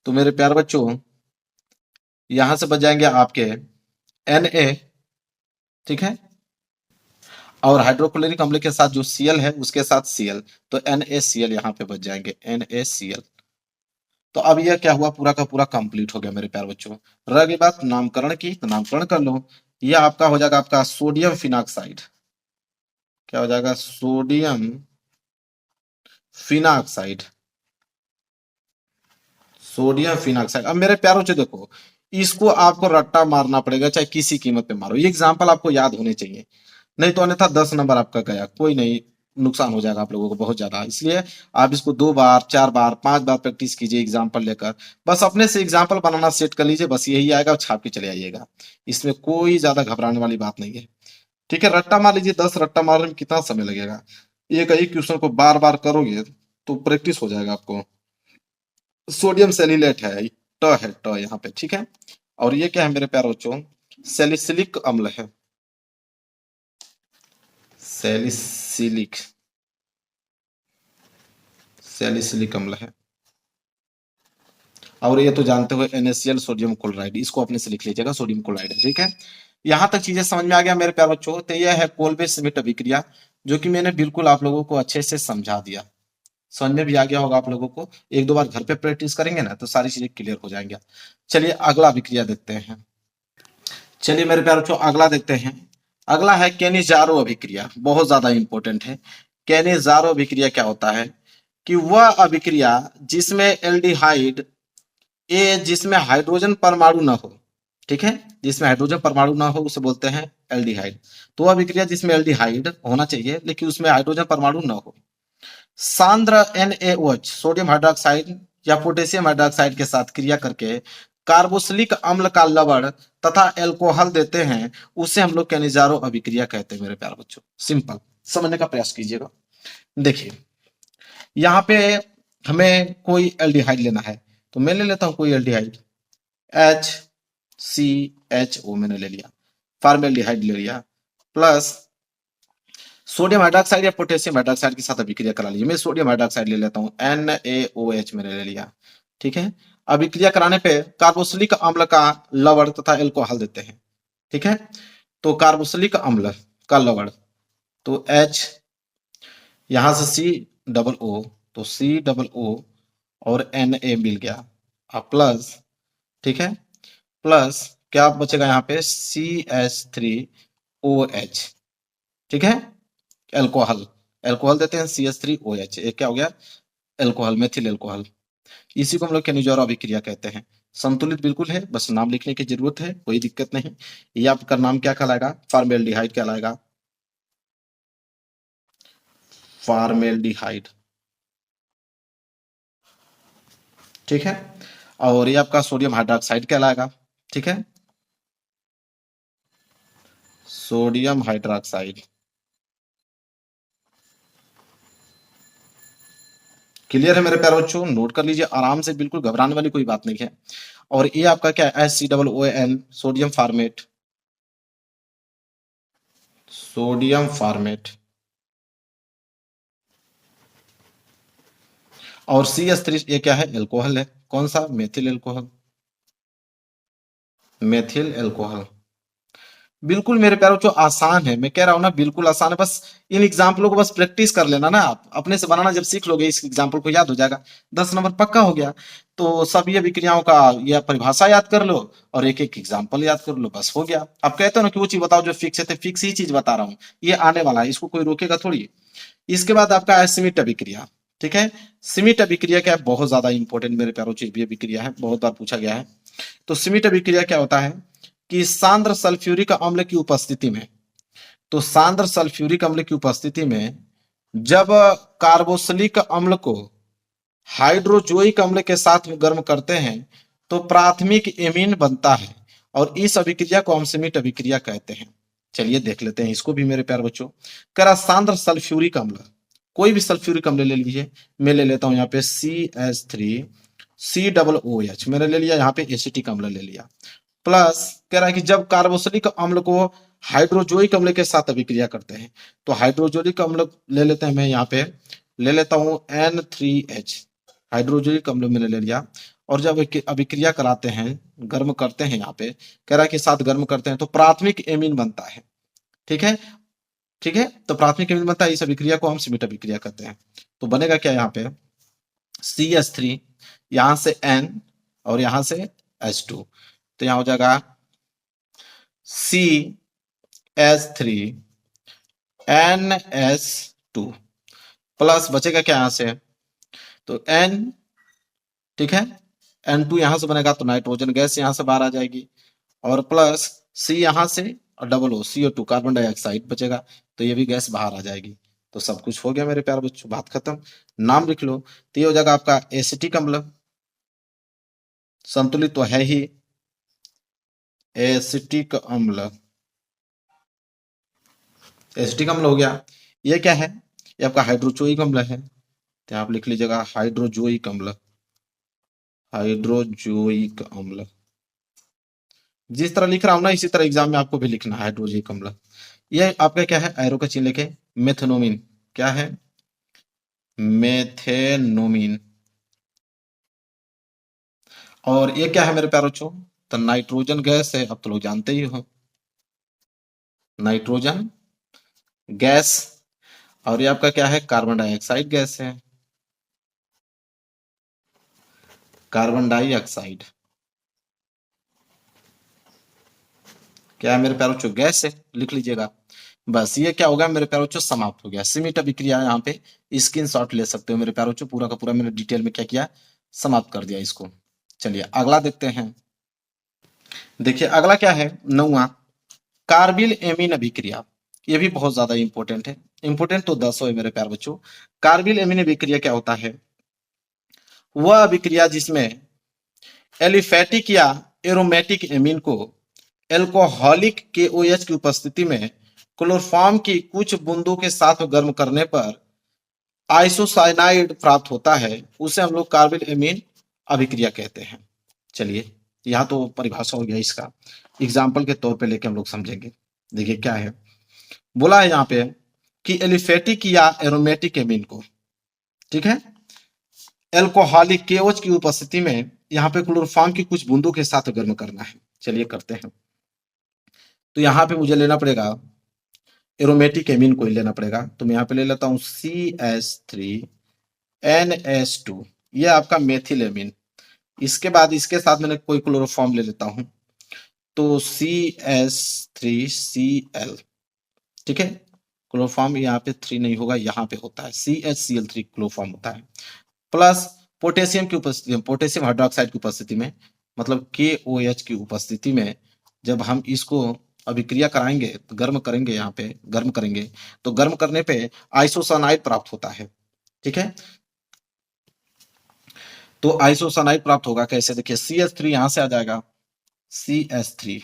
[SPEAKER 1] तो मेरे प्यारे बच्चों यहां से बच जाएंगे आपके Na, ठीक है, और हाइड्रोक्लोरिक अम्ल के साथ जो Cl है उसके साथ Cl, तो NaCl यहाँ पे बच जाएंगे NaCl। तो अब यह क्या हुआ, पूरा का पूरा कंप्लीट हो गया मेरे प्यारे बच्चों। रह गई बात नामकरण की, तो नामकरण कर लो। यह आपका हो जाएगा आपका सोडियम फिनॉक्साइड, क्या हो जाएगा, सोडियम फिनॉक्साइड, सोडियम फिनॉक्साइड। अब मेरे प्यारों से देखो, इसको आपको रट्टा मारना पड़ेगा, चाहे किसी कीमत पे मारो। ये एग्जाम्पल आपको याद होने चाहिए, नहीं तो अन्यथा 10 नंबर आपका गया, कोई नहीं, नुकसान हो जाएगा आप लोगों को बहुत ज्यादा। इसलिए आप इसको 2 बार 4 बार 5 बार प्रैक्टिस कीजिए एग्जाम्पल लेकर। बस अपने से एग्जाम्पल बनाना सेट कर लीजिए, बस यही आएगा और छाप के चले आइएगा। इसमें कोई ज्यादा घबराने वाली बात नहीं है। ठीक है, रट्टा मार लीजिए, 10 रट्टा मारने में कितना समय लगेगा? एक ही क्वेश्चन को बार बार करोगे तो प्रैक्टिस हो जाएगा आपको। सोडियम सेलिलेट है, ट यहाँ पे, ठीक है। और ये क्या है मेरे प्यारे बच्चों? सैलिसिलिक अम्ल है, सैलिसिलिक सैलिसिलिक अम्ल है। और ये तो जानते हो NaCl सोडियम क्लोराइड, इसको अपने से लिख लीजिएगा, सोडियम क्लोराइड है, ठीक है। यहां तक चीजें समझ में आ गया मेरे प्यारे बच्चों? तो यह है कोल्बे श्मिट अभिक्रिया, जो कि मैंने बिल्कुल आप लोगों को अच्छे से समझा दिया। समझ में भी आ गया होगा आप लोगों को। एक दो बार घर पे प्रैक्टिस करेंगे ना तो सारी चीजें क्लियर हो जाएंगे। चलिए अगला अभिक्रिया देखते हैं। चलिए मेरे प्यारे बच्चों अगला देखते हैं। अगला है केनिजारो अभिक्रिया, बहुत ज्यादा इंपॉर्टेंट है। केनिजारो अभिक्रिया क्या होता है कि वह अभिक्रिया जिसमें एल्डिहाइड ए, जिसमें हाइड्रोजन परमाणु ना हो, ठीक है, जिसमें हाइड्रोजन परमाणु ना हो उसे बोलते हैं एल्डिहाइड। तो वह अभिक्रिया जिसमें एल्डिहाइड होना चाहिए लेकिन उसमें हाइड्रोजन परमाणु ना हो, सांद्र NaOH सोडियम हाइड्रोक्साइड या पोटेशियम हाइड्रोक्साइड के साथ क्रिया करके कार्बोक्सिलिक अम्ल का लवण तथा एल्कोहल देते हैं, उसे हम लोग केनिजारो अभिक्रिया कहते हैं मेरे प्यारे बच्चों। सिंपल समझने का प्रयास कीजिएगा। देखिए यहाँ पे हमें कोई एल्डिहाइड लेना है, तो मैं ले लेता हूं कोई एल्डिहाइड, HCHO मैंने ले लिया, फॉर्मेल्डिहाइड ले लिया, प्लस सोडियम हाइड्रोक्साइड या पोटेशियम हाइड्रोक्साइड के साथ अभिक्रिया करा लीजिए। मैं सोडियम हाइड्रोक्साइड ले लेता हूँ, NaOH मैंने ले लिया, ठीक है। अभिक्रिया कराने पे कार्बोक्सिलिक अम्ल का लवण तथा एल्कोहल देते हैं, ठीक है। तो कार्बोक्सिलिक अम्ल का लवण, तो H, यहां से C तो C और Na मिल गया, अब प्लस, ठीक है, प्लस क्या बचेगा यहाँ पे CH3OH, ठीक है। एल्कोहल, एल्कोहल देते हैं CH3OH, एक क्या हो गया? Alcohol, methyl alcohol. इसी को हम लोग केनिजारो अभिक्रिया कहते हैं। संतुलित बिल्कुल है, बस नाम लिखने की जरूरत है, कोई दिक्कत नहीं। ये आपका नाम क्या कहलाएगा? फॉर्मेल्डिहाइड कहलाएगा, फॉर्मेल्डिहाइड, ठीक है। और ये आपका सोडियम हाइड्रोक्साइड कहलाएगा, ठीक है, सोडियम हाइड्रोक्साइड। क्लियर है मेरे प्यारे बच्चों? नोट कर लीजिए आराम से, बिल्कुल घबराने वाली कोई बात नहीं है। और ये आपका क्या है? HCOON sodium format, sodium format. और CH3 ये क्या है? एल्कोहल है, कौन सा? Methyl alcohol, methyl alcohol. बिल्कुल मेरे प्यारों जो आसान है, मैं कह रहा हूं ना बिल्कुल आसान है। बस इन एग्जाम्पलों को बस प्रैक्टिस कर लेना ना, आप अपने से बनाना जब सीख लोगे इस एग्जाम्पल को याद हो जाएगा, 10 नंबर पक्का हो गया। तो सभी अभिक्रियाओं का यह परिभाषा याद कर लो और एक एक एग्जाम्पल याद कर लो, बस हो गया। अब कहते हो ना कि वो चीज बताओ जो फिक्स है, तो फिक्स ही चीज बता रहा हूँ, ये आने वाला है, इसको कोई रोकेगा थोड़ी। इसके बाद आपका है सिमिट अभिक्रिया, ठीक है। सिमिट अभिक्रिया क्या है? बहुत ज्यादा इंपॉर्टेंट मेरे प्यारों चीज भी अभिक्रिया है, बहुत बार पूछा गया है। तो सिमिट अभिक्रिया क्या होता है कि सांद्र सल्फ्यूरिक अम्ल की उपस्थिति में, तो सांद्र सल्फ्यूरिक अम्ल की उपस्थिति में जब कार्बोक्सिलिक अम्ल को हाइड्रोजोइक अम्ल के साथ गर्म करते हैं तो प्राथमिक एमीन बनता है, और इस अभिक्रिया को हम सिमिट अभिक्रिया कहते हैं। चलिए देख लेते हैं इसको भी मेरे प्यारे बच्चों। कह रहा सांद्र सल्फ्यूरिक अम्ल, कोई भी सल्फ्यूरिक अम्ल ले लीजिए। मैं ले लेता हूं यहाँ पे CH3COOH मैंने ले लिया, यहाँ पे एसिटिक अम्ल ले लिया, प्लस कह रहा है कि जब कार्बोक्सिलिक अम्ल को हाइड्रोजोइक अम्ल के साथ अभिक्रिया करते हैं, तो हाइड्रोजोइक अम्ल ले लेते हैं, मैं यहाँ पे ले लेता हूं N3H, हाइड्रोजोइक अम्ल मैंने ले लिया। और जब अभिक्रिया कराते हैं, गर्म करते हैं, यहाँ पे कह रहा है कि साथ गर्म करते हैं तो प्राथमिक एमीन बनता है, ठीक है, ठीक है। तो प्राथमिक एमीन बनता है, इस अभिक्रिया को हम सिमिट अभिक्रिया कहते हैं। तो बनेगा क्या यहाँ पे? CH3, यहां से N और यहां से H2, तो यहां हो जाएगा CH3NS2, प्लस बचेगा क्या यहां से? तो N, ठीक है, N2 यहां से बनेगा तो नाइट्रोजन गैस यहां से बाहर आ जाएगी, और प्लस C यहां से और double O CO2 carbon dioxide बचेगा, तो ये भी गैस बाहर आ जाएगी। तो सब कुछ हो गया मेरे प्यारे बच्चों, बात खत्म। नाम लिख लो, तो ये हो जाएगा आपका एसिटिक अम्ल, संतुलित तो है ही, एसिटिक अम्ल, एसिटिक अम्ल हो गया। ये क्या है? ये आपका हाइड्रोक्लोरिक अम्ल है, तो आप लिख लीजिएगा हाइड्रोजोइक अम्ल, हाइड्रोजोइक अम्ल। जिस तरह लिख रहा हूं ना इसी तरह एग्जाम में आपको भी लिखना है हाइड्रोजोइक अम्ल। ये आपका क्या है? एरो का चिन्ह लेके मेथनोमिन, क्या है? मेथेनोमिन। और ये क्या है मेरे प्यारे बच्चों? तो नाइट्रोजन गैस है, अब तो लोग जानते ही हो, नाइट्रोजन गैस। और ये आपका क्या है? कार्बन डाइऑक्साइड गैस है, कार्बन डाइऑक्साइड क्या है मेरे प्यारे बच्चों? गैस है, लिख लीजिएगा। बस ये क्या होगा मेरे प्यारे बच्चों? समाप्त हो गया। सीमित अभिक्रिया यहाँ पे स्क्रीनशॉट ले सकते हो मेरे प्यारे बच्चों, पूरा का पूरा मैंने डिटेल में क्या किया, समाप्त कर दिया इसको। चलिए अगला देखते हैं। देखिए अगला क्या है? 9वां, कार्बिल एमीन अभिक्रिया। ये भी बहुत ज्यादा इंपॉर्टेंट है, इंपॉर्टेंट तो 10 है मेरे प्यारे बच्चों। कार्बिल एमीन अभिक्रिया क्या होता है? वह अभिक्रिया जिसमें एलिफेटिक या एरोमेटिक एमीन को एल्कोहलिक KOH की उपस्थिति में क्लोरोफॉर्म की कुछ बूंदों के साथ गर्म करने पर आइसोसाइनाइड प्राप्त होता है, उसे हम लोग कार्बिल एमीन अभिक्रिया कहते हैं। चलिए यहाँ तो परिभाषा हो गया इसका, एग्जाम्पल के तौर पे लेके हम लोग समझेंगे। देखिए क्या है, बोला है यहाँ पे कि एलिफेटिक या एरोमेटिक एमीन को, ठीक है, एल्कोहलिक KOH की उपस्थिति में यहाँ पे क्लोरोफॉर्म की कुछ बूंदों के साथ गर्म करना है। चलिए करते हैं। तो यहाँ पे मुझे लेना पड़ेगा एरोमेटिक एमीन को ही लेना पड़ेगा, तो मैं यहाँ पे ले लेता हूँ CH3NH2, ये आपका मेथिल एमीन। इसके बाद इसके साथ मैंने कोई क्लोरोफॉर्म ले लेता हूँ, तो CH3Cl, ठीक है। क्लोरोफॉर्म यहाँ पे 3 नहीं होगा, यहाँ पे होता है CHCl3 क्लोरोफॉर्म होता है, प्लस पोटेशियम की उपस्थिति में, पोटेशियम हाइड्रोक्साइड की उपस्थिति में, मतलब KOH की उपस्थिति में जब हम इसको अभिक्रिया कराएंगे, गर्म करेंगे, यहाँ पे गर्म करेंगे, तो गर्म करने पे आइसोसाइनाइड प्राप्त होता है, ठीक है। तो आइसोसाइनाइड प्राप्त होगा कैसे? देखिए CH3 यहां से आ जाएगा, CH3,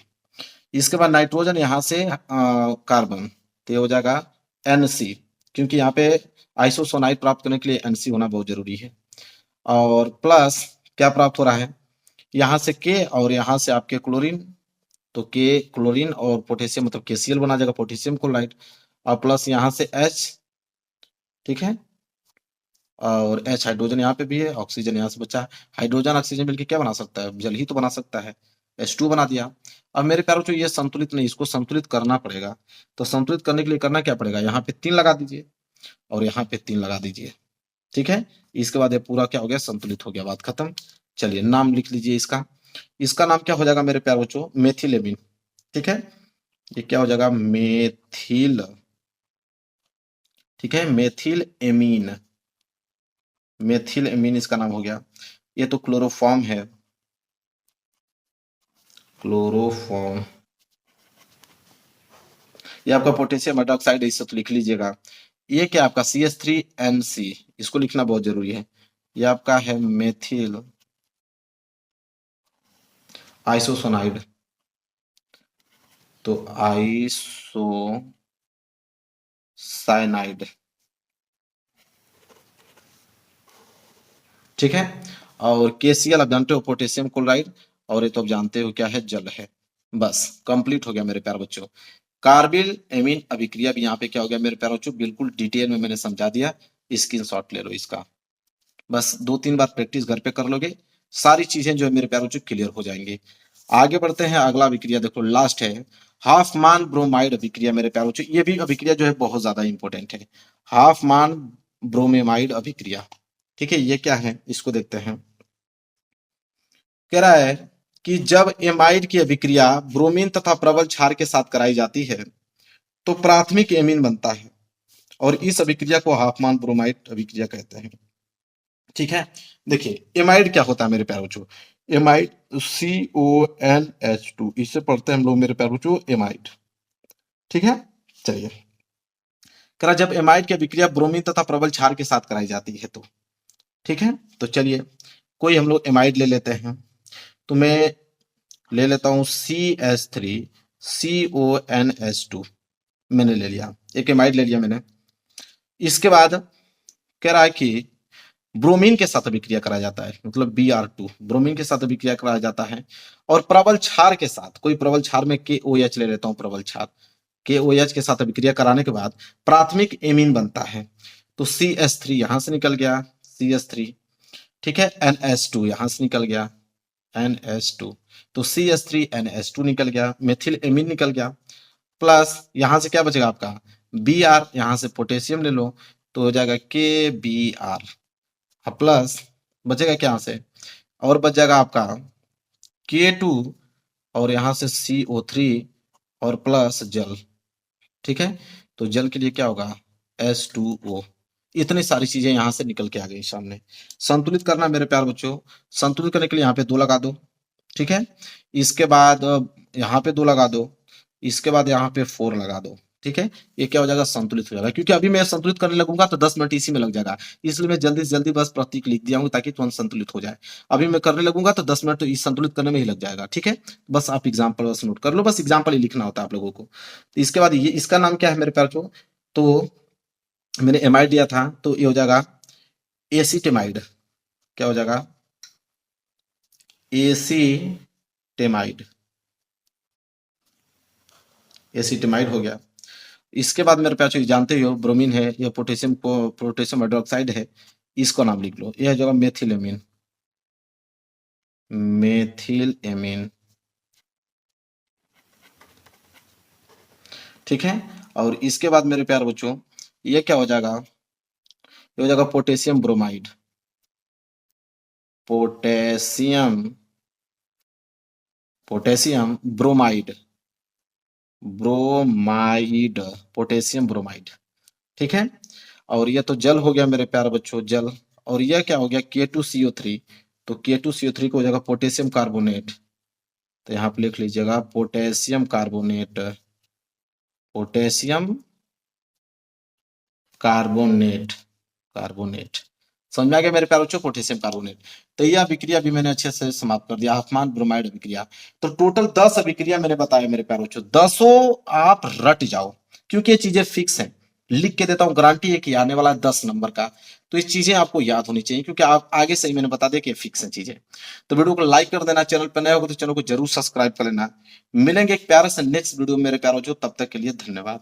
[SPEAKER 1] इसके बाद नाइट्रोजन यहां से कार्बन, तो ये हो जाएगा NC, क्योंकि यहाँ पे आइसोसाइनाइड प्राप्त करने के लिए NC होना बहुत जरूरी है। और प्लस क्या प्राप्त हो रहा है? यहाँ से K और यहाँ से आपके क्लोरीन, तो K क्लोरीन और पोटेशियम मतलब KCl बना जाएगा, पोटेशियम क्लोराइड, और प्लस यहाँ से H, ठीक है, और H हाइड्रोजन यहाँ पे भी है, ऑक्सीजन यहाँ से बचा। हाइड्रोजन ऑक्सीजन मिलकर क्या बना सकता है? जल ही तो बना सकता है, H2 बना दिया। अब मेरे प्यारों जो ये संतुलित नहीं, इसको संतुलित करना पड़ेगा, तो संतुलित करने के लिए करना क्या पड़ेगा? यहाँ पे 3 लगा दीजिए और यहाँ पे 3 लगा दीजिए, ठीक है। इसके बाद ये पूरा क्या हो गया? संतुलित हो गया, बात खत्म। चलिए नाम लिख लीजिए इसका, इसका नाम क्या हो जाएगा मेरे प्यारे बच्चों? मेथिल एमीन, ठीक है। ये क्या हो जाएगा? मेथिल, ठीक है, मेथिल एमीन, मेथिल एमीन इसका नाम हो गया। ये तो क्लोरोफॉर्म है, क्लोरोफॉर्म, ये आपका पोटेशियम हाइड्रोक्साइड, इसे तो लिख लीजिएगा। ये क्या आपका CH3NC, इसको लिखना बहुत जरूरी है। ये आपका है मेथिल आइसोसाइनाइड, तो आइसोसाइनाइड, ठीक है। और KCl आप जानते हो पोटेशियम क्लोराइड, और ये तो आप जानते हो क्या है? जल है। बस कंप्लीट हो गया मेरे प्यारे बच्चों। कार्बिल एमीन अभिक्रिया भी यहाँ पे क्या हो गया मेरे प्यारे बच्चों? बिल्कुल डिटेल में मैंने समझा दिया, स्क्रीनशॉट ले लो इसका। बस 2-3 बार प्रैक्टिस घर पे कर लोगे, सारी चीजें जो है मेरे प्यारे बच्चों क्लियर हो जाएंगी। आगे बढ़ते हैं, अगला अभिक्रिया देखो, लास्ट है हाफमान ब्रोमाइड अभिक्रिया मेरे प्यारे बच्चों। ये भी अभिक्रिया जो है बहुत ज्यादा इंपॉर्टेंट है, हाफमान ब्रोमेमाइड अभिक्रिया, ठीक है। ये क्या है? इसको देखते हैं। कह रहा है कि जब एमाइड की अभिक्रिया ब्रोमीन तथा प्रबल क्षार के साथ कराई जाती है तो प्राथमिक एमीन बनता है, और इस अभिक्रिया को हाफमान ब्रोमाइड अभिक्रिया कहते हैं, ठीक है। देखिए एमाइड क्या होता है मेरे प्यारे बच्चों? एमाइड, CONH2, इससे पढ़ते हैं हम लोग मेरे प्यारे बच्चों एमाइड। ठीक है, चलिए। कह रहा जब एमाइड की अभिक्रिया ब्रोमीन तथा प्रबल क्षार के साथ कराई जाती है तो, ठीक है, तो चलिए कोई हम लोग एमाइड ले लेते हैं। तो मैं ले लेता हूं CH3CONH2, मैंने ले लिया, एक एमाइड ले लिया मैंने। इसके बाद कह रहा है कि ब्रोमीन के साथ अभिक्रिया कराया जाता है, मतलब Br2, ब्रोमीन के साथ अभिक्रिया कराया जाता है और प्रबल क्षार के साथ, कोई प्रबल क्षार में KOH ले लेता हूं, प्रबल क्षार KOH के साथ अभिक्रिया कराने के बाद प्राथमिक एमीन बनता है। तो CH3 यहां से निकल गया, CH3, ठीक है, NH2 यहां से निकल गया, NH2, तो CH3NH2 निकल गया, मेथिल एमीन निकल गया, प्लस यहां से क्या बचेगा आपका Br, यहां से पोटेशियम ले लो तो हो जाएगा KBr, प्लस बचेगा क्या यहां से, और बच जाएगा आपका K2 और यहां से CO3 और प्लस जल। ठीक है, तो जल के लिए क्या होगा H2O। इतनी सारी चीजें यहां से निकल के आ गई सामने। संतुलित करना मेरे प्यार बच्चों, संतुलित करने के लिए यहाँ पे 2 लगा दो, ठीक है, इसके बाद यहाँ पे 2 लगा दो, इसके बाद यहाँ पे 4 लगा दो। ठीक है, ये क्या हो जाएगा संतुलित हो जाएगा, क्योंकि अभी मैं संतुलित करने लगूंगा तो 10 मिनट इसी में लग जाएगा, इसलिए मैं जल्दी से जल्दी बस प्रतीक लिख दिया हूँ ताकि तुरंत संतुलित हो जाए। अभी मैं करने लगूंगा तो 10 मिनट तो इस संतुलित करने में ही लग जाएगा। ठीक है, बस आप एग्जाम्पल बस नोट कर लो, बस एग्जाम्पल ही लिखना होता है आप लोगों को। तो इसके बाद ये इसका नाम क्या है मेरे प्यार को, तो मैंने एमाइड दिया था तो ये हो जाएगा एसीटेमाइड। क्या हो जाएगा एसीटेमाइड, एसीटेमाइड हो गया। इसके बाद मेरे पास जानते ही हो ब्रोमीन है, यह पोटेशियम को पोटेशियम हाइड्रोक्साइड है, इसको नाम लिख लो, यह हो जाएगा मेथिलेमीन, मेथिलेमीन। ठीक है, और इसके बाद मेरे प्यार बच्चों ये क्या हो जाएगा, ये हो जाएगा potassium bromide, potassium, potassium bromide, bromide, potassium bromide. ठीक है, और ये तो जल हो गया मेरे प्यारे बच्चों, जल। और यह क्या हो गया K2CO3, तो K2CO3 को हो जाएगा पोटेशियम कार्बोनेट, तो यहाँ पे लिख लीजिएगा potassium carbonate, potassium carbonate, carbonate. समझ में आ गया मेरे प्यारे बच्चों, पोटेशियम कार्बोनेट। तो यह अभिक्रिया भी मैंने अच्छे से समाप्त कर दिया, हफमान ब्रोमाइड अभिक्रिया। तो टोटल 10 अभिक्रिया मैंने बताया मेरे प्यारे बच्चों, 10 आप रट जाओ, क्योंकि ये चीजें फिक्स हैं, लिख के देता हूं, गारंटी है कि आने वाला 10 नंबर का। तो ये चीजें आपको याद होनी चाहिए, क्योंकि आप आगे से ही मैंने बता दिया कि फिक्स है चीजें। तो वीडियो को लाइक कर देना, चैनल पर नए होगा तो चैनल को जरूर सब्सक्राइब कर लेना। मिलेंगे एक प्यारे से नेक्स्ट वीडियो मेरे प्यारे बच्चों, तब तक के लिए धन्यवाद।